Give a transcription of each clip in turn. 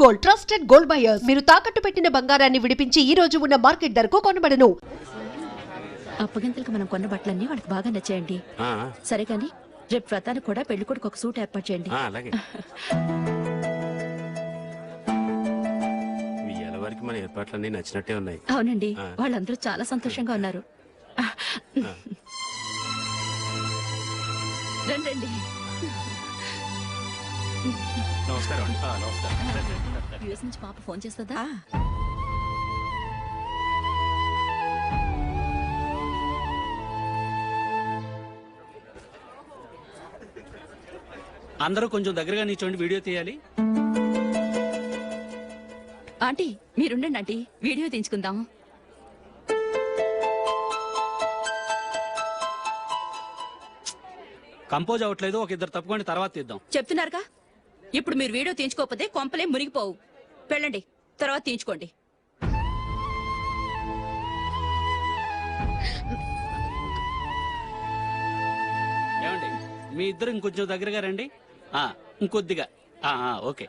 Gold, trusted gold buyers. మీరు తాకట్టు పెట్టిన బంగారాన్ని విడిపించి ఈ రోజు ఉన్న మార్కెట్ ధరకు కొనబడను. అప్పగింతలకు మనం కొన్న బట్టలన్నీ వాళ్ళకి బాగా నచ్చాయండి. సరే కానీ రేపు వ్రతానికి కూడా పెళ్లి కొడుకు ఒక సూట్ ఏర్పాటు చేయండి. వరకు మన ఏర్పాట్లన్నీ నచ్చినట్టే ఉన్నాయి. అవునండి, వాళ్ళందరూ చాలా సంతోషంగా ఉన్నారు. రండి. నమస్కారం. యూఎస్ నుంచి పాప ఫోన్ చేస్తుందా? అందరూ కొంచెం దగ్గరగా నిల్చోండి, వీడియో తీయాలి. ఆంటీ మీరుండండి ఆంటీ, వీడియో తీయించుకుందాం. కంపోజ్ అవ్వట్లేదు, ఒక ఇద్దరు తప్పుకొని తర్వాత తీద్దాం. చెప్తున్నారుగా, ఇప్పుడు మీరు వీడియో తీయించుకోకపోతే కొంపలే మునిగిపోవు. వెళ్ళండి, తర్వాత తీయించుకోండి. ఏమండి, మీ ఇద్దరు ఇంకొంచెం దగ్గరగా రండి. ఇంకొద్దిగా. ఓకే.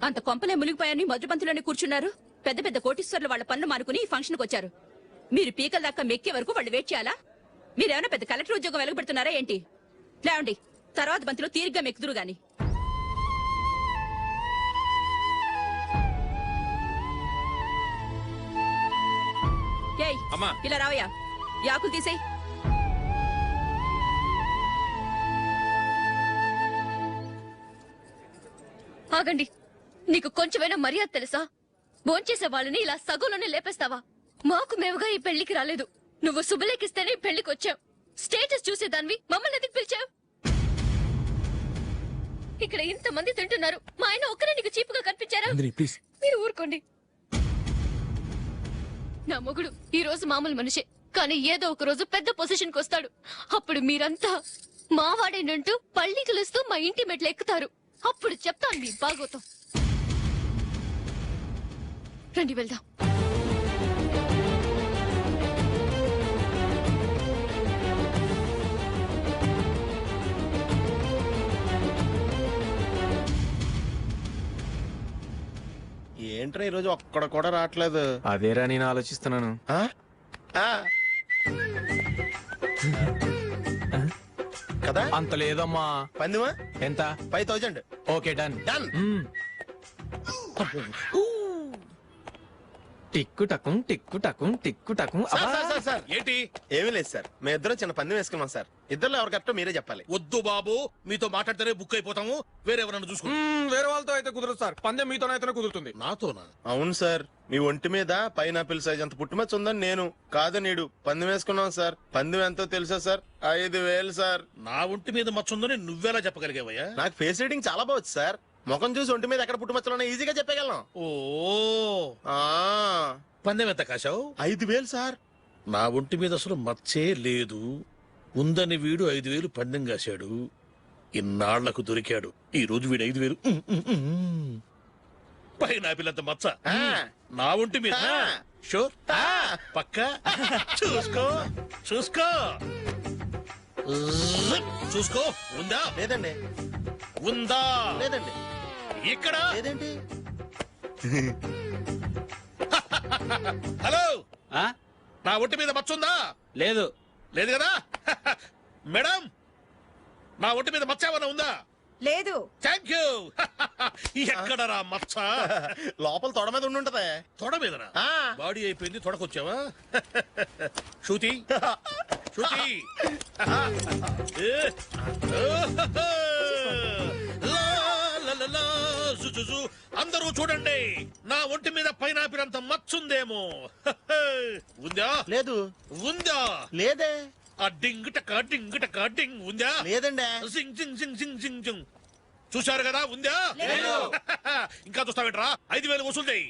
అంత కొంపలే మునిగిపోయాని మధురపంతులోనే కూర్చున్నారు. పెద్ద పెద్ద కోటీశ్వర్లు వాళ్ళ పనులు మానుకుని ఈ ఫంక్షన్కి వచ్చారు. మీరు పీకల దాకా మెక్కే వరకు వాళ్ళు వెయిట్ చేయాలా? మీరేమైనా పెద్ద కలెక్టర్ ఉద్యోగం వెలగబెడుతున్నారా ఏంటి? లేవండి, తర్వాత బంతిలో తీరిగ్గా మెక్కుదురు గాని. ఇలా రావయ్యా, యాకులు తీసేయ్. ఆగండి, నీకు కొంచెమైనా మర్యాద తెలుసా? భోంచేసే వాళ్ళని ఇలా సగంలోనే లేపేస్తావా? మాకు మేముగా ఈ పెళ్లికి రాలేదు. నువ్వు శుభలేఖిస్తేనే పెళ్లికి వచ్చావు. స్టేటస్ చూసేదానివి మమ్మల్ని ఎందుకు పిలిచావు? ఇక్కడ ఇంతమంది తింటున్నారు, మా ఆయన ఒక్కరే నీకు చీపుగా కనిపించారా? మీరు ఊరుకోండి. నా మొగుడు ఈ రోజు మామూలు మనిషే, కానీ ఏదో ఒక రోజు పెద్ద పొజిషన్ కు వస్తాడు. అప్పుడు మీరంతా మావాడేనంటూ పళ్ళి కలుస్తూ మా ఇంటి మెట్లు ఎక్కుతారు. అప్పుడు చెప్తాను మీ బాగోతాం. రండి వెళ్దాం. ఏంట్రా ఈరోజు ఒక్కడ కూడా రావట్లేదు? అదేరా నేను ఆలోచిస్తున్నాను. కదా అంత లేదమ్మా. పందిమా ఎంత? 5000. Okay, done. టిక్కు టకుం టిక్కు టకుం టిక్కు టకుం. ఏంటి? ఏమీ లేదు సార్, మేము ఇద్దరు చిన్న పందెం వేసుకున్నాం సార్. ఇద్దరు ఎవరు కరెక్టో మీరే చెప్పాలి. వద్దు బాబు, మీతో మాట్లాడితేనే బుక్ అయిపోతాము. వేరే ఎవరన్నా చూసుకుంటాం. వేరే వాళ్ళతో అయితే కుదరదు సార్, పందెం మీతోనైతేనే కుదురుతుంది. నాతోనా? అవును సార్, మీ ఒంటి మీద పైనాపిల్ సైజ్ అంత పుట్టుమచ్చ ఉందని నేను కాదు నీడు పందెం వేసుకున్నాం సార్. పందెం ఎంతో తెలుసా సార్? 5000 సార్. నా ఒంటి మీద మచ్చ ఉందని నువ్వెలా చెప్పగలిగావయ్యా? నాకు ఫేస్ రీడింగ్ చాలా బాగుంది సార్. ముఖం చూసి ఒంటి మీద ఎక్కడ పుట్టుమచ్చలో ఈజీగా చెప్పగలను. ఓ, పందెం ఎంత కాశావు? 5000 సార్. నా ఒంటి మీద అసలు మచ్చే లేదు. ఉందని వీడు 5000 పందెం కాశాడు. ఇన్నాళ్లకు దొరికాడు. ఈ రోజు వీడు 5000. పైనాపిల్ మచ్చ నా ఒంటి మీద. షూర్? పక్క చూసుకో చూసుకో చూసుకో. ఉందా? లేదండి. ఉందా? లేదండి. ఇక్కడ లేదేంటి? హలో, నా ఒంటి మీద మచ్చ ఉందా? లేదు. లేదు కదా? మేడం, నా ఒంటి మీద మచ్చ ఏమన్నా ఉందా? లేదు. Thank you. ఎక్కడరా మచ్చ? లోపల తొడ మీద ఉండుంటదే. తొడ మీదనా? బాడీ అయిపోయింది, తొడకొచ్చావా? శృతి శృతి, అందరూ చూడండి, నా ఒంటి మీద పైనాపిల్ అంత మచ్చుందేమో. ఉందా? లేదు. ఉందా? లేదే. ఆ డింగ్ టక డింగ్ టక డింగ్ ఉందా? లేదండి. సింగ్ సింగ్ సింగ్ సింగ్ సింగ్ సింగ్. చూశారు కదా? ఉందా? ఇంకా చూస్తావేంట్రా? 5000 వసూలు చేయి.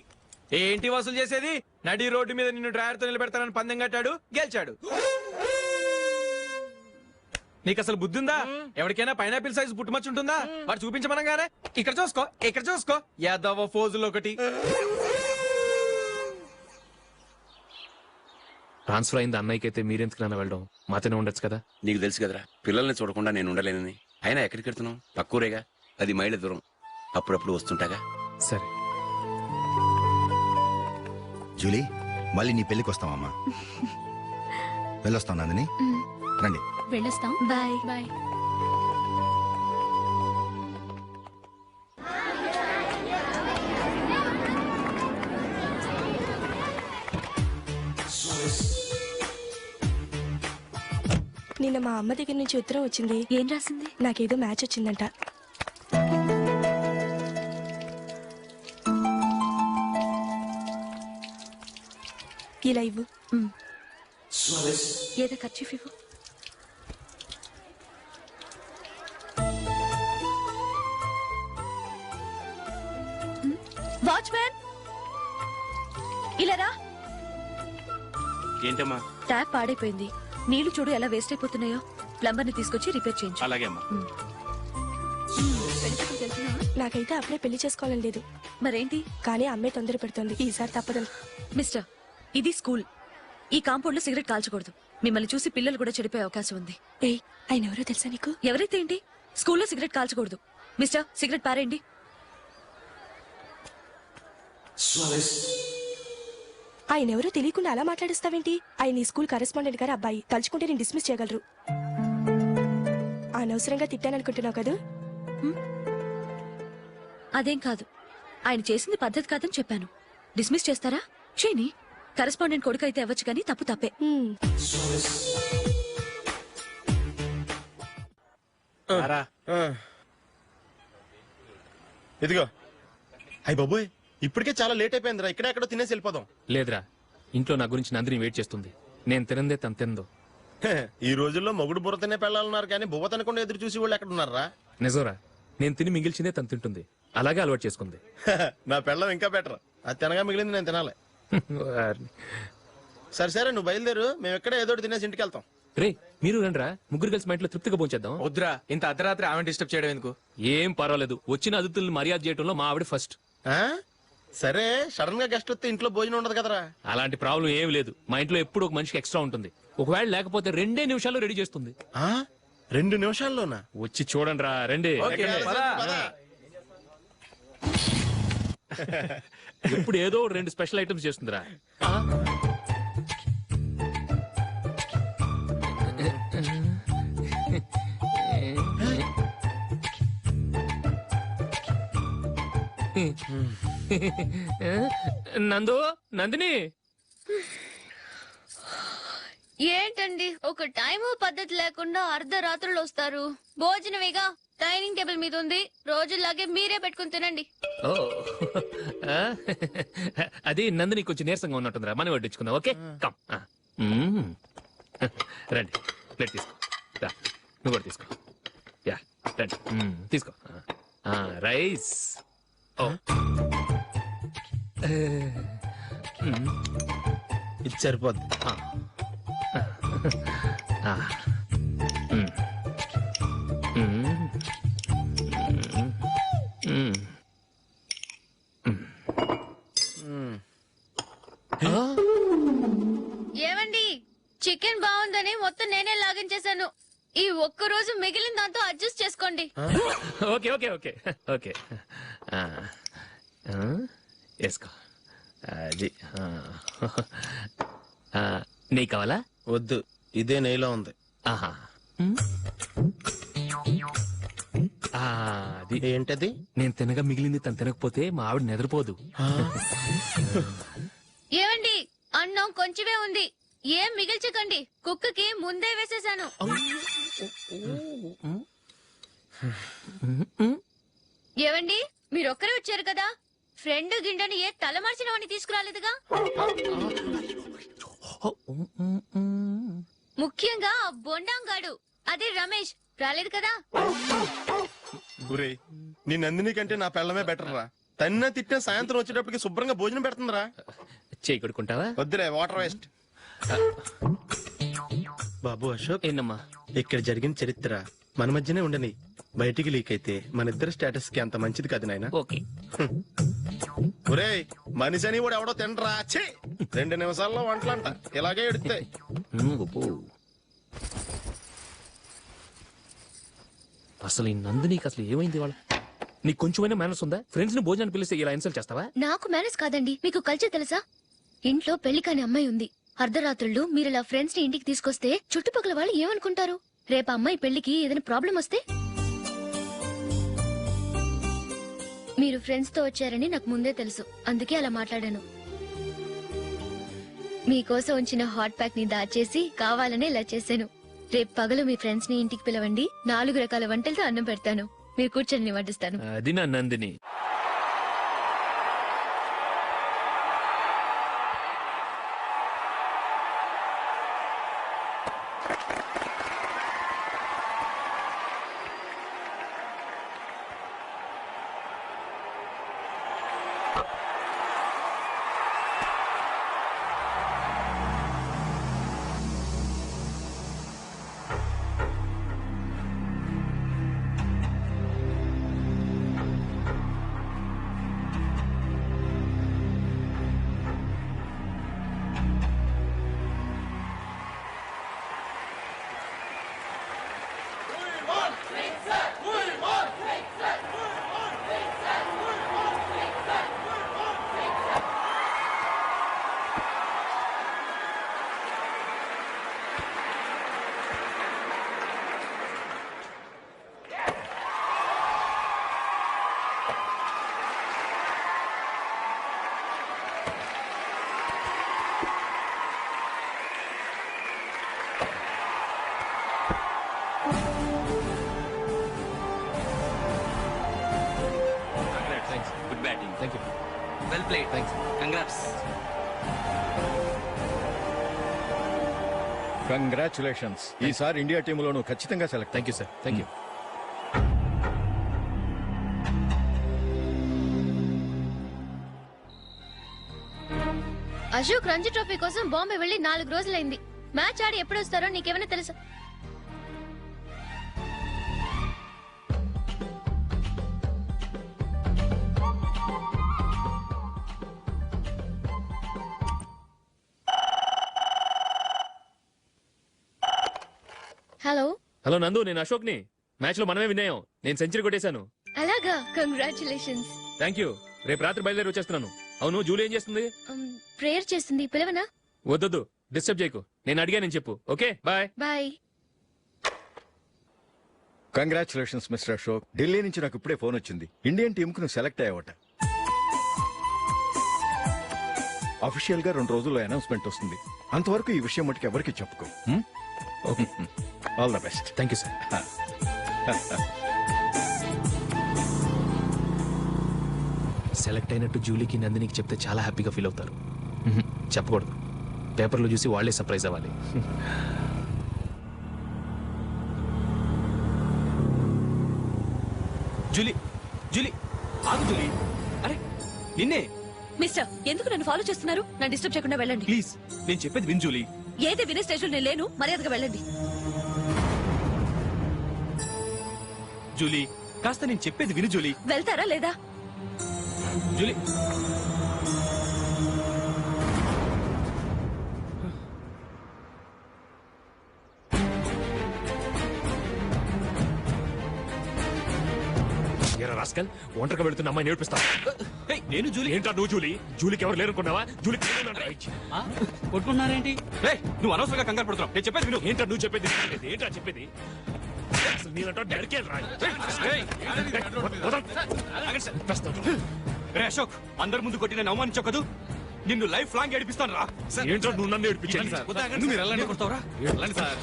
ఏంటి వసూలు చేసేది? నడి రోడ్డు మీద నిన్ను డ్రైవర్తో నిలబెడతానని పందెం కట్టాడు, గెలిచాడు. నీకు అసలు బుద్ధి ఉందా? ఎవరికైనా పైనాపిల్ సైజ్ పుట్టుమచ్చ ఉంటుందా? వాడు చూపించమనగానే ఇక్కడ చూసుకో, ఇక్కడ చూసుకో, యాదవ ఫోజులు ఒకటి. ట్రాన్స్ఫర్ అయింది అన్నయ్యకి అయితే మీరెందుకు నాన్న వెళ్ళడం? మాతోనే ఉండొచ్చు కదా. నీకు తెలుసు కదరా, పిల్లల్ని చూడకుండా నేను ఉండలేనని. అయినా ఎక్కడికి వెళ్తున్నావు? పక్కూరేగా, 10 మైళ్ళ దూరం. అప్పుడప్పుడు వస్తుంటాగా. సరే. జూలీ, మళ్ళీ నీ పెళ్లికి వస్తామమ్మా. వెళ్ళొస్తాం నందిని, రండి. వెళ్ళొస్తాం. Bye bye. నిన్న మా అమ్మ దగ్గర నుంచి ఉత్తరం వచ్చింది. ఏం రాసింది? నాకేదో మ్యాచ్ వచ్చిందంట. ఇలా ఇవ్వు. ఏదో ఖర్చు ఇవ్వు. వాచ్మ్యాన్, ఇలా రా. ఏంటమ్మా? ట్యాప్ పాడైపోయింది. నీళ్లు చూడు ఎలా వేస్ట్ అయిపోతున్నాయో. ప్లంబర్ ని తీసుకొచ్చి రిపేర్ చేయించు. అలాగే అమ్మా. నాకైతే అప్పుడే పెళ్లి చేసుకోవాలని లేదు. మరేంటి? కానీ అమ్మే తొందర పెడుతోంది. ఈసారి తప్పదు. మిస్టర్, ఇది స్కూల్. ఈ కాంపౌండ్ లో సిగరెట్ కాల్చకూడదు. మిమ్మల్ని చూసి పిల్లలు కూడా చెడిపోయే అవకాశం ఉంది. ఏయ్, ఆయన ఎవరో తెలుసా నీకు? ఎవరైతే ఏంటి, స్కూల్లో సిగరెట్ కాల్చకూడదు. మిస్టర్, సిగరెట్ పారేయండి. ఆయన ఎవరో తెలియకుండా అలా మాట్లాడిస్తావేంటి? ఆయన ఈ స్కూల్ కరెస్పాండెంట్ గారు అబ్బాయి. తలుచుకుంటే నేను డిస్మిస్ చేయగలరు. అనవసరంగా తిట్టాననుకుంటున్నావు కదా? అదేం కాదు. ఆయన చేసింది పద్ధతి కాదని చెప్పాను. డిస్మిస్ చేస్తారా? చేయని. కరెస్పాండెంట్ కొడుకు అయితే అవ్వచ్చు, కానీ తప్పు తప్పే. ఇదిగో. అయ్య బాబోయ్, ఇప్పటికే చాలా లేట్ అయిపోయిందిరా. ఇక్కడే ఎక్కడో తినేసి వెళ్ళిపోదాం. లేదురా, ఇంట్లో నా గురించి నందిని వెయిట్ చేస్తుంది. నేను తినందే తను తిందో. ఈ రోజుల్లో మొగుడు బుర్ర తినే పెళ్ళాలన్నారు, కానీ బువ్వ తినకుండా ఎదురు చూసి వాళ్ళు ఎక్కడ ఉన్నారా? నిజంరా, నేను తిని మిగిల్చిందే తను తింటుంది. అలాగే అలవాటు చేసుకుంది. నా పెళ్ళం ఇంకా బెటర్. అది తినగా మిగిలింది నేను తినాలి. సరే సరే, నువ్వు బయలుదేరు. మేము ఎక్కడ ఏదో ఒకటి తినేసి ఇంటికి వెళ్తాం. రే, మీరు రండిరా, ముగ్గురు కలిసి మా ఇంట్లో తృప్తిగా పోంచేద్దాం. వద్దురా, ఇంత అర్ధరాత్రి ఆమె డిస్టర్బ్ చేయడం ఎందుకు? ఏం పర్వాలేదు, వచ్చిన అతిథుల్ని మర్యాద చేయడంలో మా ఆవిడ ఫస్ట్. ఆ? సరే, సడన్ గా గెస్ట్ వస్తే ఇంట్లో భోజనం ఉండదు కదరా? అలాంటి ప్రాబ్లం ఏం లేదు. మా ఇంట్లో ఎప్పుడు ఒక మనిషికి ఎక్స్ట్రా ఉంటుంది. ఒకవేళ లేకపోతే 2 నిమిషాల్లో రెడీ చేస్తుంది. 2 నిమిషాల్లోనా? వచ్చి చూడండి రా, రండి. ఇప్పుడు ఏదో 2 స్పెషల్ ఐటమ్స్ చేస్తుందిరా. నందు, నందిని. ఏంటండి ఒక టైము పద్ధతి లేకుండా అర్ధరాత్రులు వస్తారు? భోజనమేగా, డైనింగ్ టేబుల్ మీద ఉంది. రోజులాగే మీరే పెట్టుకుని తినండి. ఓ, అది నందిని కొంచెం నీరసంగా ఉన్నట్టుందిరా. మనం వడ్డించుకుందాం. Okay, come. రండి, ప్లేట్ తీసుకో. రా, నువ్వు కూడా తీసుకో. యా, రండి, తీసుకో. రైస్. ఓ, ఇది సరిపోద్ది. ఏమండి, చికెన్ బాగుందని మొత్తం నేనే లాగించేశాను. ఈ ఒక్క రోజు మిగిలిన దాంతో అడ్జస్ట్ చేసుకోండి. Okay okay okay okay. వేసుకో. అది నెయ్యి కావాలా? వద్దు, ఇదే నెయ్యిలో ఉంది. ఆహా, అది ఏంటది? నేను తినగా మిగిలింది తను తినకపోతే మా ఆవిడ నిద్రపోదు. ఏమండి, అన్నం కొంచెమే ఉంది. ఏం మిగిల్చకండి. కుక్కకి ముందే వేసేసాను. ఏవండి, మీరొక్కరే వచ్చారు కదా, ఫ్రెండ్ గిండని ఏ తలమార్చిన వాడిని తీసుకురాలేదుగా? ముఖ్యంగా ఆ బొండాంగాడు, అదే రమేష్, రాలేదు కదా? నీ నందిని కంటే నా పెళ్ళమే బెటర్ రా. తన్న తిట్టిన సాయంత్రం వచ్చేటప్పటికి శుభ్రంగా భోజనం పెడుతుందిరా. చేయి కొడుకుంటావా? వద్దులే, వాటర్ వేస్ట్. బాబు అశోక్, ఏంటమ్మా? ఇక్కడ జరిగిన చరిత్ర మన మధ్యనే ఉండని. బయటికి లీక్ అయితే మన ఇద్దరు స్టేటస్ కి అంత మంచిది కాదు నాయన. ఓకే. ఒరేయ్, మనిషి అని కూడా ఎవడో తినరా. 2 నిమిషాల్లో వంటలంట ఇలాగే ఎడుతాయి. అసలు ఈ నందినికి అసలు ఏమైంది? వాళ్ళ నీకు కొంచెమైనా మేనర్స్ ఉందా? ఫ్రెండ్స్ ని భోజనాన్ని పిలిస్తే ఇలా ఇన్సల్ట్ చేస్తావా? నాకు మేనేజ్ కాదండి, మీకు కల్చర్ తెలుసా? ఇంట్లో పెళ్లి కాని అమ్మాయి ఉంది. అర్ధరాత్రుళ్ళు మీరు ఇలా ఫ్రెండ్స్ ని ఇంటికి తీసుకొస్తే చుట్టుపక్కల వాళ్ళు ఏమనుకుంటారు? రేపు అమ్మాయి పెళ్లికి ఏదైనా ప్రాబ్లం వస్తే? మీరు ఫ్రెండ్స్ తో వచ్చారని నాకు ముందే తెలుసు, అందుకే అలా మాట్లాడాను. మీకోసం ఉంచిన హాట్ ప్యాక్ ని దాచేసి కావాలనే ఇలా చేశాను. రేపు పగలు మీ ఫ్రెండ్స్ ని ఇంటికి పిలవండి, 4 రకాల వంటలతో అన్నం పెడతాను. మీరు కూర్చొని వడ్డిస్తాను. అది నా Nandini. Good batting. Thank you. Well played. Thanks. Congrats. Congratulations. ఈసారి ఇండియా టీంలోనూ ఖచ్చితంగా select. Thank you sir. Thank you. Ashok Ranji trophy కోసం బాంబే వెళ్లి 4 రోజులైంది. మ్యాచ్ ఆడి ఎప్పుడు వస్తారో నీకేమైనా తెలుసా? హలో హలో నందు, నేను అశోక్ ని. మ్యాచ్ లో మనమే విన్ అయ్యాం. నేను సెంచరీ కొట్టేశాను. అలాగా, కంగ్రాచులేషన్స్. Thank you. రేపు రాత్రి బయలుదేరి వచ్చేస్తున్నాను. అవును, జూలీ ఏం చేస్తుంది? ప్రేయర్ చేస్తుంది, పిలవనా? వద్దొద్దు, డిస్టర్బ్ చేయకు. నేను అడిగానని చెప్పు. Okay, bye. Bye. Congratulations mister Ashok. Delhi నుంచి నాకు ఇప్పుడే ఫోన్ వచ్చింది. ఇండియన్ టీమ్ కు నువ్వు సెలెక్ట్ అయ్యావట. అఫీషియల్ గా 2 రోజుల్లో అనౌన్స్మెంట్ వస్తుంది. అంతవరకు ఈ విషయం మటుకు ఎవరికి చెప్పుకో. Okay. All the best. Thank you sir. Select అయినట్టు జూలీకి నందినికి చెప్తే చాలా హ్యాపీగా ఫీల్ అవుతారు. చెప్పకూడదు, పేపర్లో చూసి వాళ్లే సర్ప్రైజ్ అవ్వాలి. జూలీ, జూలీ, ఆగు జూలీ. అరే నిన్నే. మిస్టర్, ఎందుకు నన్ను ఫాలో చేస్తున్నారు? నన్ను డిస్టర్బ్ చేయకుండా వెళ్ళండి ప్లీజ్. నేను చెప్పేది విన్ జూలీ. ఏదే వినే స్టేజ్ లో నేను లేను. మర్యాదగా వెళ్ళండి. జూలీ, కాస్త నేను చెప్పేది విను జూలీ. వెళ్తారా లేదా? జూలీ, రాస్కల్, ఒంటరిగా వెళ్తున్న అమ్మాయి నేర్పిస్తా. నేను జూలీ. ఏంటా నువ్వు జూలీ? జూలీకి ఎవరు లేరనుకున్నావా? జూలీకి కొట్టుకున్నారేంటి? నువ్వు అనవసరంగా కంగారు పడుతున్నావు. నేను చెప్పేది విను. ఏంటా నువ్వు చెప్పేది? ఏంటా చెప్పేది? అసలు నేనంటా డాడీకే రాయి. అశోక్, అందరి ముందు కొట్టి నేను అవమానించావు కదూ. నిన్ను లైఫ్ లాంగ్ ఏడిపిస్తాను రా. ఏంటో నువ్వు నన్ను ఏడిపించాలి. మీరు ఎలా కొడతావురా? Sir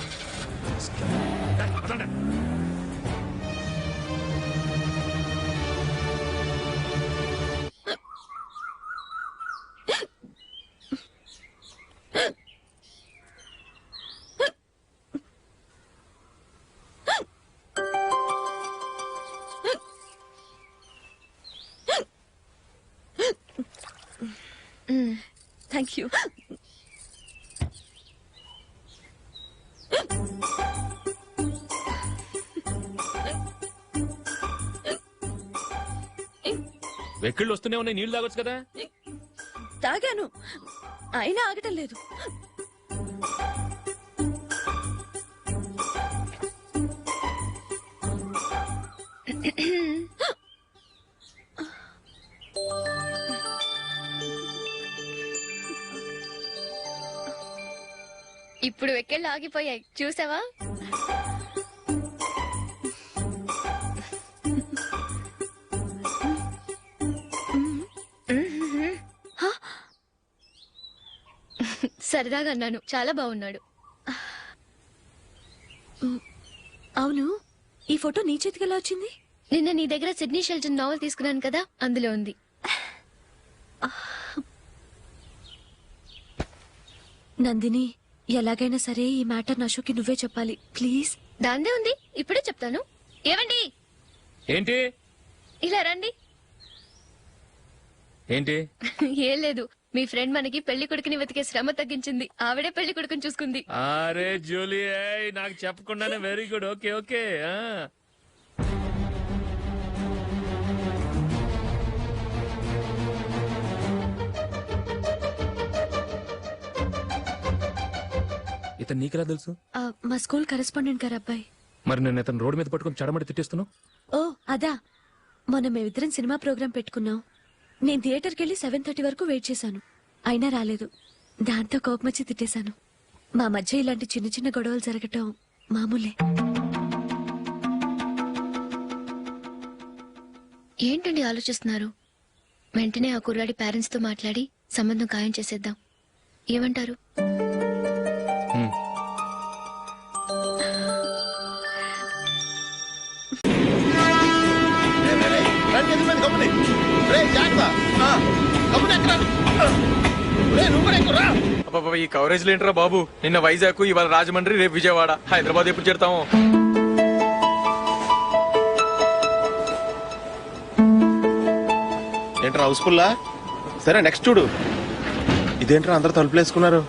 thank you. వెక్కిళ్ళు వస్తూనే ఉన్నాయి, నీళ్లు తాగొచ్చు కదా. తాగాను, అయినా ఆగటం లేదు. ఇప్పుడు వెక్కిళ్ళు ఆగిపోయాయి, చూసావా? సరదాగా అన్నాను, చాలా బాగున్నాడు. అవును, ఈ ఫోటో నీ చేతికి ఎలా వచ్చింది? నిన్న నీ దగ్గర సిడ్నీ షెల్టన్ నావెల్ తీసుకున్నాను కదా, అందులో ఉంది. నందిని, ఎలాగైనా సరే ఈ మ్యాటర్ అశోక్కి నువ్వే చెప్పాలి ప్లీజ్. దాందే ఉంది, ఇప్పుడే చెప్తాను. ఏవండి, ఏంటి ఇలా రండి. ఏంటి? ఏం లేదు, మీ ఫ్రెండ్ మనకి పెళ్లి కొడుకుని వెతికే శ్రమ తగ్గించింది. ఆవిడే పెళ్లి కొడుకుని చూసుకుంది. అరే జూలీ, నాకు చెప్పకుండానే వెరీ గుడ్. Okay okay. ఇతను నీకెలా తెలుసు? మా స్కూల్ కరెస్పాండెంట్ గారు అబ్బాయి. మరి నేను ఇతను రోడ్డు మీద పట్టుకుని చడమడి తిట్టేస్తున్నావు. ఓ అదా, మొన్న మేమిద్దరం సినిమా ప్రోగ్రాం పెట్టుకున్నాం. నేను థియేటర్కి వెళ్ళి 7:30 వరకు వెయిట్ చేశాను, అయినా రాలేదు. దాంతో కోపం వచ్చి తిట్టేశాను. మా మధ్య ఇలాంటి చిన్న చిన్న గొడవలు జరగటం మామూలే. ఏంటండి ఆలోచిస్తున్నారు? వెంటనే ఆ కుర్రాడి పేరెంట్స్ తో మాట్లాడి సంబంధం ఖాయం చేసేద్దాం. ఏమంటారు? ఈ కవరేజ్ లేంట్రా బాబు. నిన్న వైజాగ్, ఇవాళ రాజమండ్రి, రేపు విజయవాడ, హైదరాబాద్ ఎప్పుడు చేరుతాము? ఏంట్రా హౌస్ఫుల్లా? సరే నెక్స్ట్ చూడు. ఇదేంట్రా అందరు తలుపులు వేసుకున్నారు?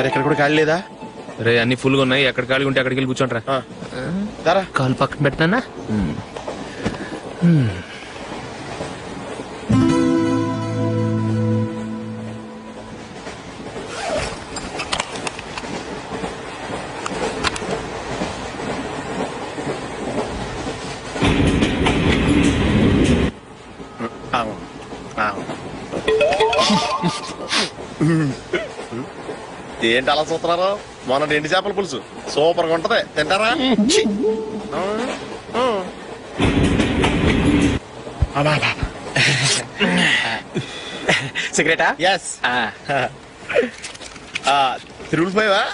ఇక్కడ కూడా ఖాళీ లేదా? రే, అన్ని ఫుల్ గా ఉన్నాయి. ఎక్కడ ఖాళీ ఉంటే అక్కడికి వెళ్ళి కూర్చోండిరా. కాలు పక్కన పెట్టినా. ఏంటి అలా చూస్తున్నారు? మొన్న ఎండు చేపల పులుసు సూపర్ గా ఉంటది, తింటారా? సిగరెటా? ఎస్. తిరుగులు పోయావా?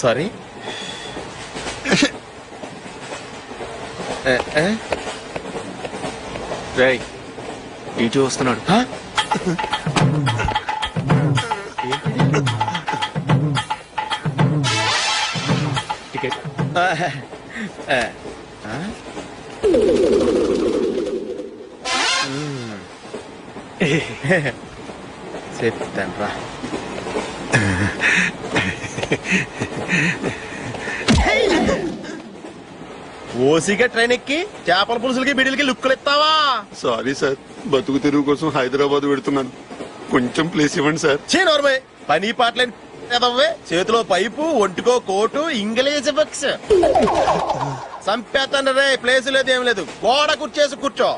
సారీ. రేయ్, ఇటు వస్తున్నాడు. టికెట్. చెప్తాను రా. ఓసిగా ట్రైన్ ఎక్కి చేపల పులుసులకి బిడిలకి లుక్కులు ఇస్తావా? సారీ సార్, బతుకు తెరువు కోసం హైదరాబాద్ పెడుతున్నాను, కొంచెం ప్లేస్ ఇవ్వండి సార్. చేయనోర్మే, పని పాటలేని కదవ్వే. చేతిలో పైపు, ఒంటికో కోటు, ఇంగ్లీష్ బుక్స్. సంపేతండ్రి రే, ప్లేస్ లేదు ఏం లేదు, గోడ కూర్చేసి కూర్చో.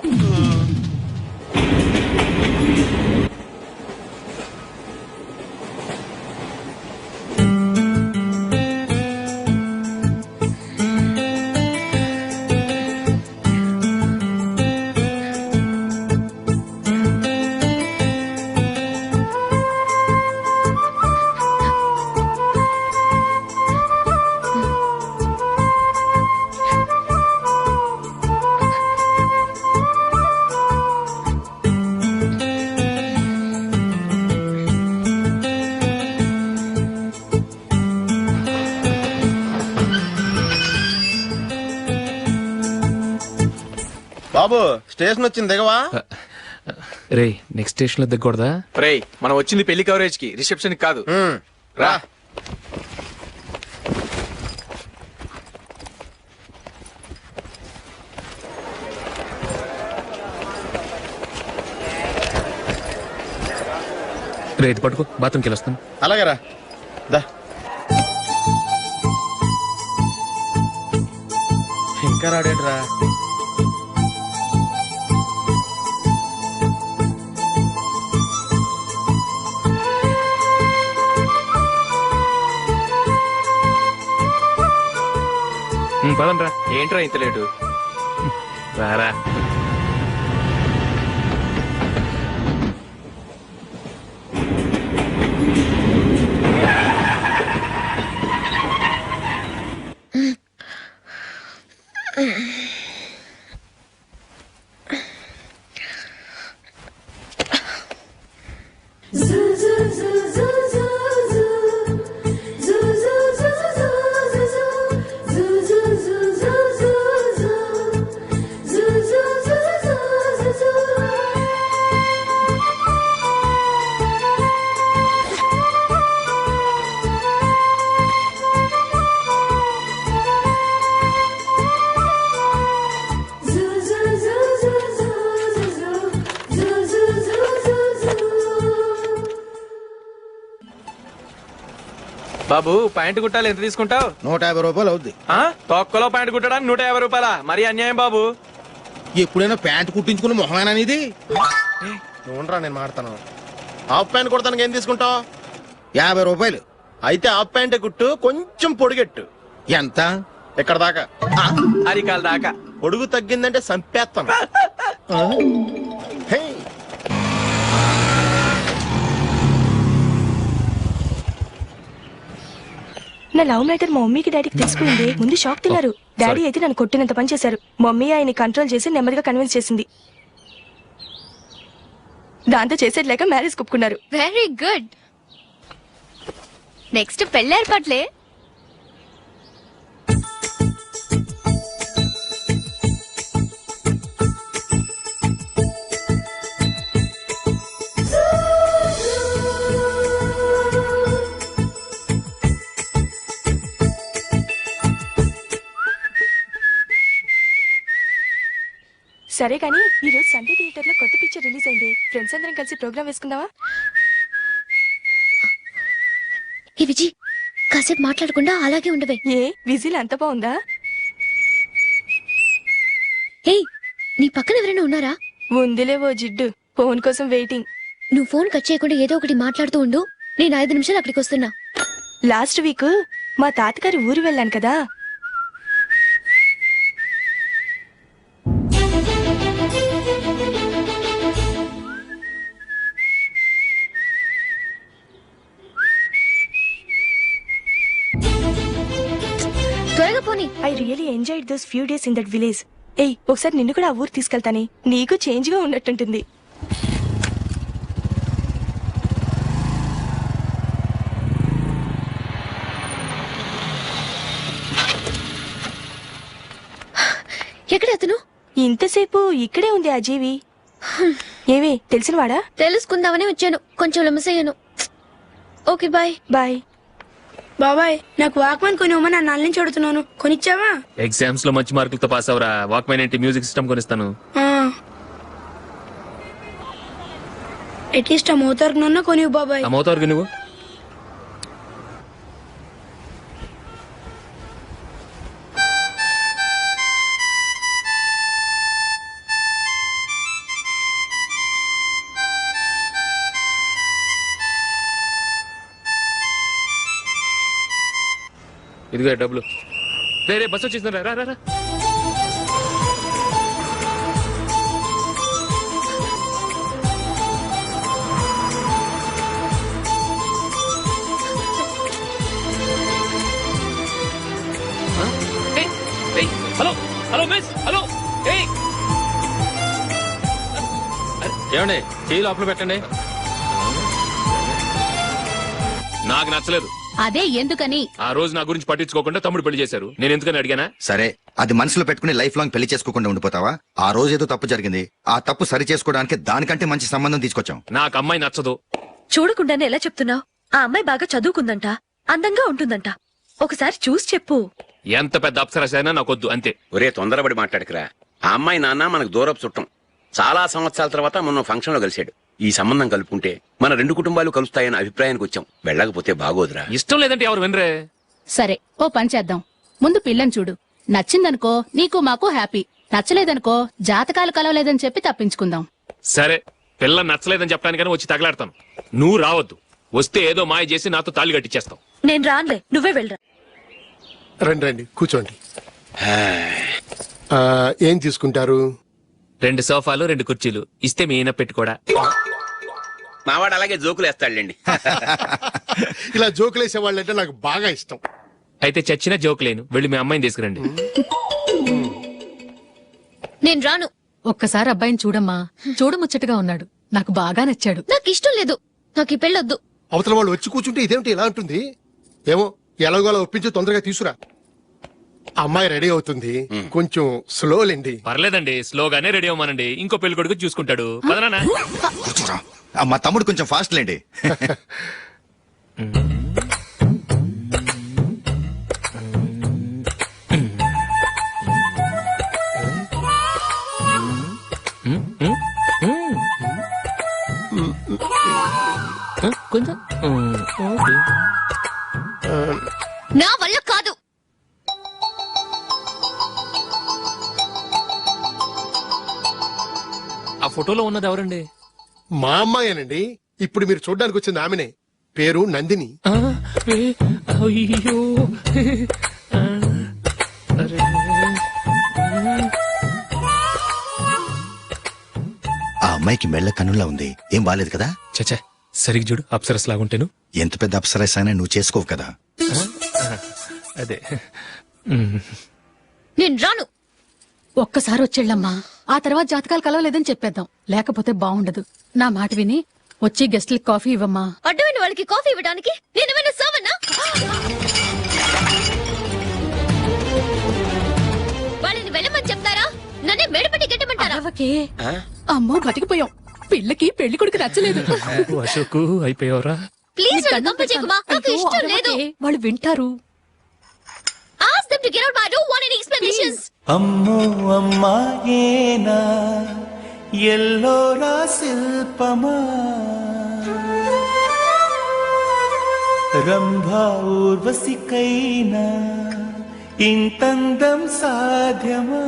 బాబు స్టేషన్ వచ్చింది దిగవా? రే నెక్స్ట్ స్టేషన్ లో దిగకూడదా? రేయ్ మనం వచ్చింది పెళ్లి కవరేజ్ కి, రిసెప్షన్ కాదు. రా. రే ఇది పట్టుకో, బాత్రూమ్కి వెళ్ళొస్తాను. అలాగే రా. దా. ఇంకా రాడేట్రా? పదండ్రా. ఏంట్రా ఇంత లేటు? రారా. బాబు ప్యాంటు కుట్టాలి, ఎంత తీసుకుంటావు? 150 రూపాయలు అవుద్ది. తొక్కలో ప్యాంటు కుట్టడానికి 150 రూపాయల? మరి అన్యాయం బాబు. ఎప్పుడైనా ప్యాంట్ కుట్టించుకున్న మొహమేనా ఇది? నువ్వురా, నేను మాడతాను. హాఫ్ ప్యాంట్ కుడతానికి ఏం తీసుకుంటావు? 50 రూపాయలు. అయితే హాఫ్ ప్యాంటే కుట్టు, కొంచెం పొడిగెట్టు. ఎంత? ఇక్కడ దాకా, అరికాల దాకా. పొడుగు తగ్గిందంటే సంపేస్తాను. నా లవ్ మ్యాటర్ మా మమ్మీకి డాడీకి తెలిసిపోయింది. ముందు షాక్ తిన్నారు. డాడీ అయితే నన్ను కొట్టినంత పని చేశారు. మమ్మీ ఆయన్ని కంట్రోల్ చేసి నెమ్మదిగా కన్విన్స్ చేసింది. దాంతో చేసేట్లేక మ్యారేజ్ ఒప్పుకున్నారు. Very good. నెక్స్ట్ పెళ్లి ఏర్పాట్లే. సరే కానీ ఈ రోజు సండే థియేటర్ లో కొత్త పిక్చర్ రిలీజ్ అయింది. ఫ్రెండ్స్ అందరం కలిసి ప్రోగ్రామ్ వేసుకుందామా? ఈ విజి కాసేపు మాట్లాడకుండా అలాగే ఉండవే. ఏ విజిల్ అంత బాగుందా? హే, నీ పక్కన ఎవరైనా ఉన్నారా? ఉందిలే ఓ జిడ్డు, ఫోన్ కోసం వెయిటింగ్. నువ్వు ఫోన్ కట్ చేయకుండా ఏదో ఒకటి మాట్లాడుతూ ఉండు. నేను 5 నిమిషాలు అక్కడికి వస్తున్నా. లాస్ట్ వీక్ మా తాతగారి ఊరు వెళ్ళాను కదా. త్వరగా పోనీ. I really enjoyed those few days in that village. ఏయ్, ఒకసారి నిన్ను కూడా ఆ ఊరు తీసుకెళ్తానే, నీకు చేంజ్ గా ఉన్నట్టుంటుంది. ఎక్కడ అతను? ఇంతసేపు ఇక్కడే ఉంది ఆ జీవి. ఏవే తెలిసినవాడా? తెలుసుకుందామని వచ్చాను, కొంచెం లెమసయ్యాను. Okay bye. బాయ్. బాబాయ్, నాకు వాక్మెన్ కొనివ్వమని నా నాన్న నుంచి అడుగుతున్నాను, కొనిచ్చావా? ఎగ్జామ్స్ లో మంచి మార్కులతో పాస్ అవరా. వాక్మెన్ ఏంటి, మ్యూజిక్ సిస్టమ్ కొనిస్తాను. అట్లీస్ట్ ఆ మోతార్కు నన్న కొనివ్వు బాబాయ్. ఆ మోతార్కు నువ్వు ఇదిగో డబ్బులు. రే బస్ వచ్చేసిందా? రా రా రా. Hello hello miss, hello. ఏమండి, చేయి లోపల పెట్టండి. నాకు నచ్చలేదు. అదే ఎందుకని ఆ రోజు నా గురించి పట్టించుకోకుండా తమ్ముడు పెళ్లి చేశారు. నేను ఎందుకని అడిగానా? సరే, అది మనసులో పెట్టుకుని లైఫ్ లాంగ్ పెళ్లి చేసుకోకుండా ఉండిపోతావా? ఆ రోజు ఏదో తప్పు జరిగింది, ఆ తప్పు సరి చేసుకోవడానికి దానికంటే మంచి సంబంధం తీసుకొచ్చాం. నాకు అమ్మాయి నచ్చదు. చూడకుండానే ఎలా చెప్తున్నావు? ఆ అమ్మాయి బాగా చదువుకుందంట, అందంగా ఉంటుందంట. ఒకసారి చూసి చెప్పు. ఎంత పెద్ద అప్సరస అయినా నాకొద్దు, అంతే. ఒరే తొందరపడి మాట్లాడకురా. ఆ అమ్మాయి నాన్న మనకు దూరపు చుట్టం. చాలా సంవత్సరాల తర్వాత మొన్న ఫంక్షన్ లో కలిశాడు. ఈ సంబంధం కలుపుకుంటే మన 2 కుటుంబాలు కలుస్తాయన్న అభిప్రాయానికి వచ్చాం. వెళ్ళకపోతే బాగోదురా. ఇష్టం లేదంటే ఎవరు వినరే. సరే, ఓ పని చేద్దాం. ముందు పిల్లని చూడు. నచ్చిందనుకో నీకు మాకు హ్యాపీ. నచ్చలేదనుకో జాతకాలు కలవలేదని చెప్పి తప్పించుకుందాం. సరే, పిల్ల నచ్చలేదని చెప్పడానికని వచ్చి తగలాడతాను. నువ్వు రావద్దు. వస్తే ఏదో మాయ చేసి నాతో తాళి కట్టించేస్తావు. నేను రానులే, నువ్వే వెళ్ళరా. రండి రండి, కూర్చోండి. ఏం తీసుకుంటారు? 2 సోఫాలు 2 కుర్చీలు ఇస్తే మీ ఈయన పెట్టుకోడా. మావాడు అలాగే జోకులు వేస్తాడులేండి. ఇలా జోకులేసే వాళ్ళంటే నాకు బాగా ఇష్టం. అయితే చచ్చిన జోక్ లేను. వెళ్ళి మీ అమ్మాయిని తీసుకురండి. నేను రాను. ఒక్కసారి అబ్బాయిని చూడమ్మా. చూడముచ్చటగా ఉన్నాడు. నాకు బాగా నచ్చాడు. నాకు ఇష్టం లేదు. నాకు ఈ పెళ్ళొద్దు. అవతల వాళ్ళు వచ్చి కూర్చుంటే ఇదేమిటి ఇలా ఉంటుంది? ఏమో ఎలాగోలా ఒప్పించి తొందరగా తీసుకురా. అమ్మాయి రెడీ అవుతుంది, కొంచెం స్లోలేండి. పర్లేదండి, స్లోగానే రెడీ అవ్వమానండి. ఇంకో పెళ్లి కొడుకు చూసుకుంటాడు. పదనా. మా తమ్ముడు కొంచెం ఫాస్ట్ లేండి. కొంచెం నా వల్ల కాదు. ఆ ఫోటోలో ఉన్నది ఎవరండి? మా అమ్మాయేనండి. ఇప్పుడు మీరు చూడడానికి వచ్చింది ఆమెనే. పేరు నందిని. అయ్యో, ఆ అమ్మాయికి మెళ్ళ కన్నులా ఉంది. ఏం బాలేదు కదా? చచ్చా, సరిగ్గా చూడు. అప్సరస్ లాగుంటేను. ఎంత పెద్ద అప్సరస్ అయినా నువ్వు చేసుకోవు కదా. అదే. నేను రాను. ఒక్కసారి వచ్చేళ్ళమ్మా. ఆ తర్వాత జాతకాలు కలవలేదని చెప్పేద్దాం. లేకపోతే బాగుండదు. నా మాట విని వచ్చి గెస్ట్లకి కాఫీ ఇవ్వమ్మా. అడ్డమైన వాళ్ళకి కాఫీ ఇవ్వడానికి నేనేమైనా సావన్నా? వాళ్ళని వెళ్ళమని చెప్తారా? నన్నే మేడపట్టి గెట్టమంటారా? అమ్మో, బతికిపోయాం. పిల్లకి పెళ్లి కొడుకు నచ్చలేదు. అశోకు అయిపోయావరా? ప్లీజ్ నన్ను కంపచేయకుమా. నాకు ఇష్టం లేదు. వాళ్ళు వింటారు. Ask them to get out. I don't want any explanations. అమ్మో అమ్మాయేనా ఎల్లోరా శిల్పమా రంభా ఊర్వశికైనా ఇంతందం సాధ్యమా